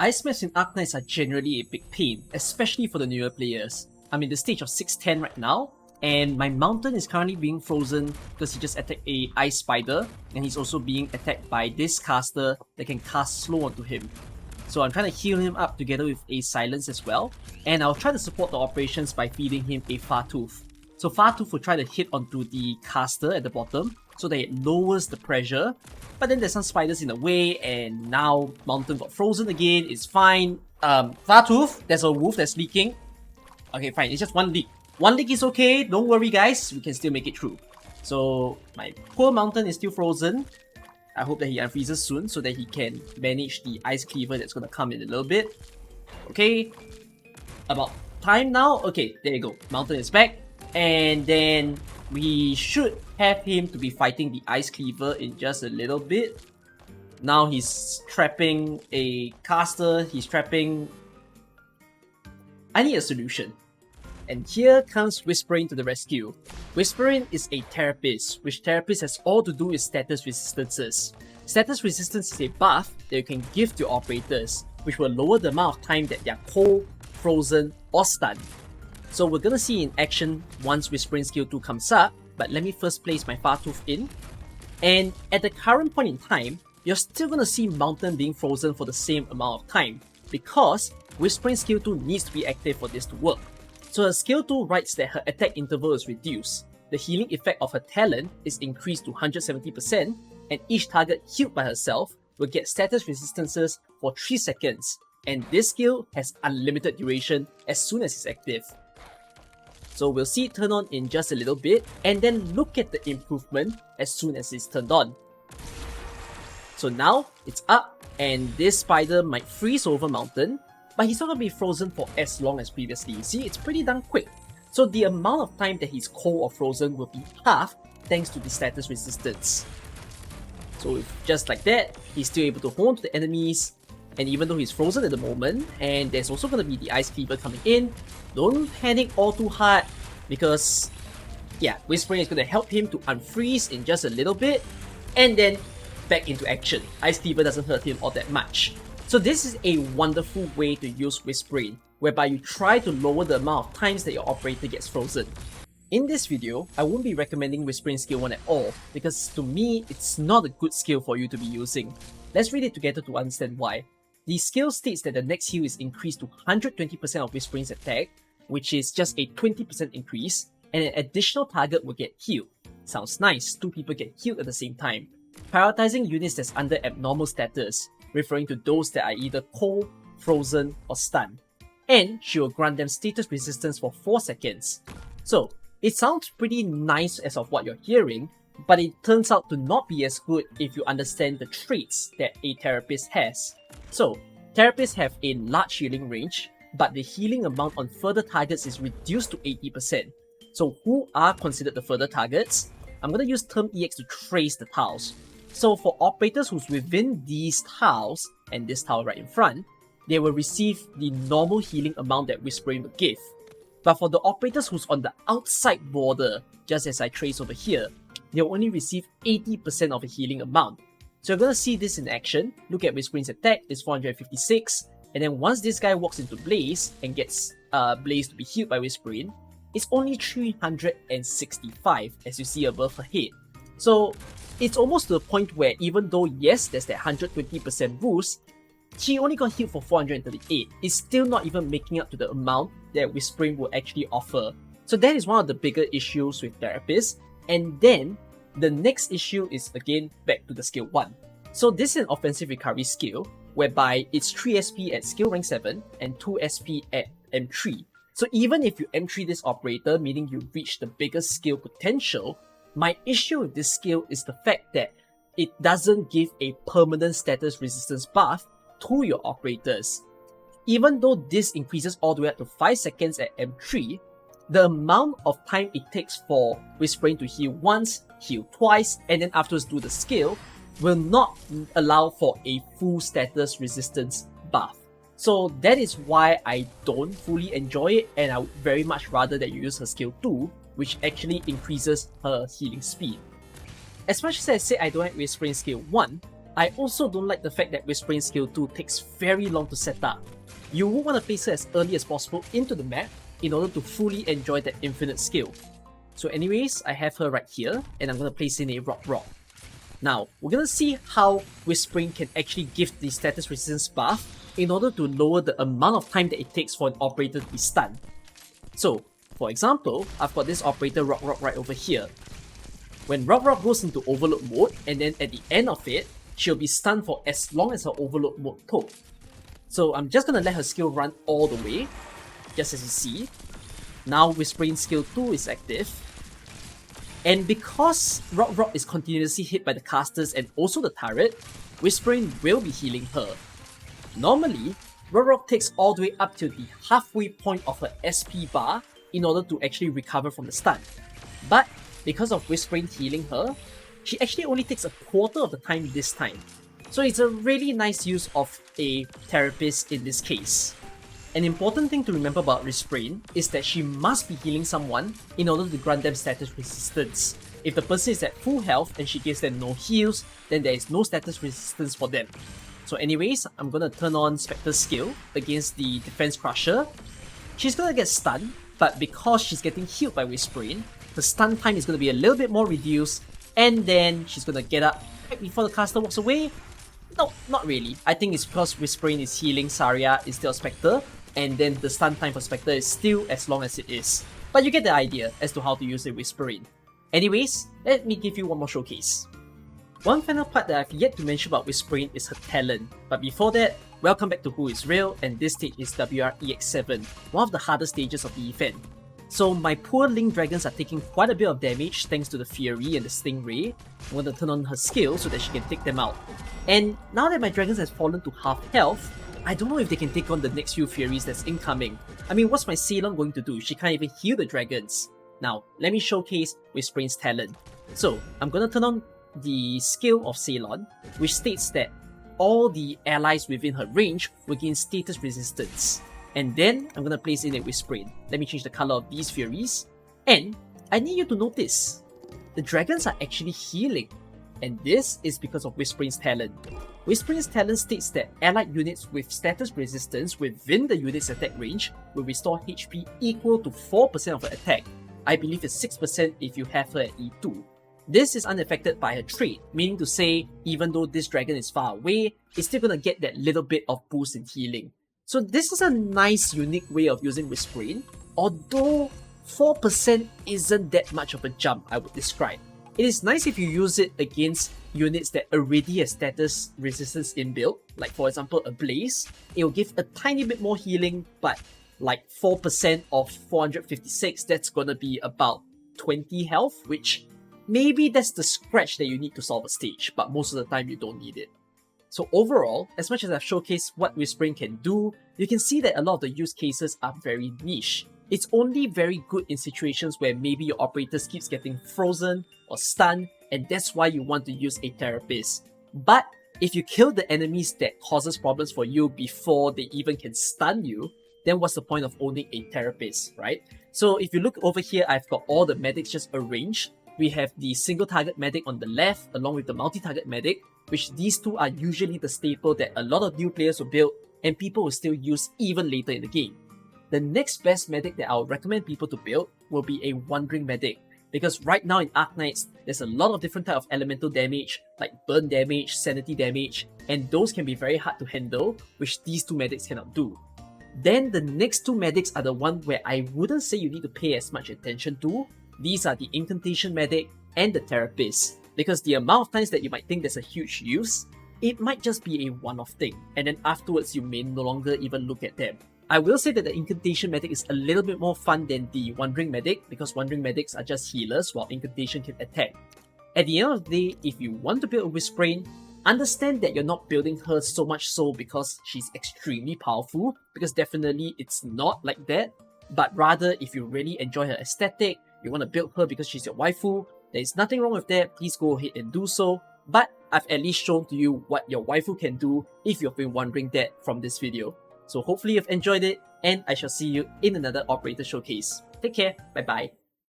Ice maps in Arknights are generally a big pain, especially for the newer players. I'm in the stage of 610 right now, and my mountain is currently being frozen because he just attacked a ice spider, and he's also being attacked by this caster that can cast slow onto him. So I'm trying to heal him up together with a silence as well, and I'll try to support the operations by feeding him a Fartooth. So Fartooth will try to hit onto the caster at the bottom so that it lowers the pressure, but then there's some spiders in the way, and now mountain got frozen again. It's fine. Fartooth, there's a wolf that's leaking. Okay, fine, it's just one leak. One leak is okay, don't worry guys, we can still make it through. So my poor mountain is still frozen. I hope that he unfreezes soon so that he can manage the ice cleaver that's gonna come in a little bit. Okay, about time now. Okay, there you go, mountain is back. And then we should have him to be fighting the ice cleaver in just a little bit. Now he's trapping a caster, he's trapping... I need a solution. And here comes Whisperain to the rescue. Whisperain is a therapist, which therapist has all to do with status resistances. Status resistance is a buff that you can give to operators, which will lower the amount of time that they are cold, frozen, or stunned. So we're gonna see in action once Whisperain skill 2 comes up, but let me first place my Fartooth in. And at the current point in time, you're still gonna see Mountain being frozen for the same amount of time, because Whisperain skill 2 needs to be active for this to work. So her skill 2 writes that her attack interval is reduced, the healing effect of her talent is increased to 170%, and each target healed by herself will get status resistances for 3 seconds, and this skill has unlimited duration as soon as it's active. So we'll see it turn on in just a little bit, and then look at the improvement as soon as it's turned on. So now it's up, and this spider might freeze over Mountain, but he's not going to be frozen for as long as previously. You see, it's pretty darn quick. So the amount of time that he's cold or frozen will be half thanks to the status resistance. So just like that, he's still able to hold on to the enemies, and even though he's frozen at the moment, and there's also going to be the ice cleaver coming in, don't panic all too hard, because yeah, Whisperain is going to help him to unfreeze in just a little bit, and then back into action. Ice cleaver doesn't hurt him all that much. So this is a wonderful way to use Whisperain, whereby you try to lower the amount of times that your operator gets frozen. In this video, I won't be recommending Whisperain skill 1 at all, because to me, it's not a good skill for you to be using. Let's read it together to understand why. The skill states that the next heal is increased to 120% of Whisperain's attack, which is just a 20% increase, and an additional target will get healed. Sounds nice, 2 people get healed at the same time. Prioritizing units that's under abnormal status, referring to those that are either cold, frozen, or stunned. And she will grant them status resistance for 4 seconds. So, it sounds pretty nice as of what you're hearing, but it turns out to not be as good if you understand the traits that a therapist has. So, therapists have a large healing range, but the healing amount on further targets is reduced to 80%. So who are considered the further targets? I'm going to use term EX to trace the tiles. So for operators who's within these tiles, and this tile right in front, they will receive the normal healing amount that Whisperain will give. But for the operators who's on the outside border, just as I trace over here, they'll only receive 80% of the healing amount. So you're going to see this in action. Look at Whisperain's attack, it's 456, and then once this guy walks into Blaze and gets Blaze to be healed by Whisperain, it's only 365 as you see above her head. So it's almost to the point where even though yes, there's that 120% boost, she only got healed for 438. It's still not even making up to the amount that Whisperain will actually offer. So that is one of the bigger issues with therapists. And then the next issue is again back to the skill 1. So this is an offensive recovery skill whereby it's 3 SP at skill rank 7 and 2 SP at M3. So even if you M3 this operator, meaning you reach the biggest skill potential, my issue with this skill is the fact that it doesn't give a permanent status resistance buff to your operators. Even though this increases all the way up to 5 seconds at M3, the amount of time it takes for Whisperain to heal once, heal twice, and then afterwards do the skill will not allow for a full status resistance buff. So that is why I don't fully enjoy it, and I would very much rather that you use her skill 2, which actually increases her healing speed. As much as I say I don't like Whisperain skill 1, I also don't like the fact that Whisperain skill 2 takes very long to set up. You will want to place her as early as possible into the map in order to fully enjoy that infinite skill. So anyways, I have her right here, and I'm going to place in a Rock. Now, we're going to see how Whisperain can actually give the status resistance buff in order to lower the amount of time that it takes for an operator to be stunned. So, for example, I've got this operator Rock right over here. When Rock goes into overload mode, and then at the end of it, she'll be stunned for as long as her overload mode took. So I'm just going to let her skill run all the way, just as you see. Now Whisperain skill 2 is active. And because Rock is continuously hit by the casters and also the turret, Whisperain will be healing her. Normally, Rock takes all the way up to the halfway point of her SP bar in order to actually recover from the stun. But because of Whisperain healing her, she actually only takes a quarter of the time this time. So it's a really nice use of a therapist in this case. An important thing to remember about Whisperain is that she must be healing someone in order to grant them status resistance. If the person is at full health and she gives them no heals, then there is no status resistance for them. So anyways, I'm gonna turn on Spectre's skill against the Defense Crusher. She's gonna get stunned, but because she's getting healed by Whisperain, the stun time is gonna be a little bit more reduced, and then she's gonna get up right before the caster walks away. No, not really. I think it's because Whisperain is healing Saria instead of Spectre, and then the stun time for Spectre is still as long as it is. But you get the idea as to how to use a Whisperain. Anyways, let me give you one more showcase. One final part that I've yet to mention about Whisperain is her talent. But before that, welcome back to Who is Real, and this stage is WREX7, one of the hardest stages of the event. So my poor Link Dragons are taking quite a bit of damage thanks to the Fury and the Stingray. I'm going to turn on her skill so that she can take them out. And now that my Dragons has fallen to half health, I don't know if they can take on the next few Furies that's incoming. I mean, what's my Ceylon going to do? She can't even heal the Dragons. Now, let me showcase Whisperain's talent. So, I'm going to turn on the skill of Ceylon, which states that all the allies within her range will gain status resistance. And then, I'm going to place in a Whisperain. Let me change the color of these Furies. And, I need you to notice, the Dragons are actually healing. And this is because of Whisperain's talent. Whisperain's talent states that allied units with status resistance within the unit's attack range will restore HP equal to 4% of her attack. I believe it's 6% if you have her at E2. This is unaffected by her trait, meaning to say, even though this dragon is far away, it's still gonna get that little bit of boost in healing. So this is a nice, unique way of using Whisperain, although 4% isn't that much of a jump, I would describe. It is nice if you use it against units that already have status resistance inbuilt, like for example a Blaze. It will give a tiny bit more healing, but like 4% of 456, that's gonna be about 20 health, which maybe that's the scratch that you need to solve a stage, but most of the time you don't need it. So overall, as much as I've showcased what Whisperain can do, you can see that a lot of the use cases are very niche. It's only very good in situations where maybe your operators keeps getting frozen or stunned, and that's why you want to use a therapist. But if you kill the enemies that causes problems for you before they even can stun you, then what's the point of owning a therapist, right? So if you look over here, I've got all the medics just arranged. We have the single target medic on the left along with the multi-target medic, which these two are usually the staple that a lot of new players will build and people will still use even later in the game. The next best medic that I would recommend people to build will be a Wandering Medic, because right now in Arknights, there's a lot of different types of elemental damage, like burn damage, sanity damage, and those can be very hard to handle, which these two medics cannot do. Then the next two medics are the one where I wouldn't say you need to pay as much attention to. These are the Incantation Medic and the Therapist, because the amount of times that you might think there's a huge use, it might just be a one-off thing, and then afterwards you may no longer even look at them. I will say that the Incantation Medic is a little bit more fun than the Wandering Medic, because Wandering Medics are just healers while Incantation can attack. At the end of the day, if you want to build a Whisperain, understand that you're not building her so much so because she's extremely powerful, because definitely it's not like that, but rather if you really enjoy her aesthetic, you want to build her because she's your waifu, there is nothing wrong with that, please go ahead and do so, but I've at least shown to you what your waifu can do if you've been wondering that from this video. So hopefully you've enjoyed it, and I shall see you in another operator showcase. Take care, bye bye.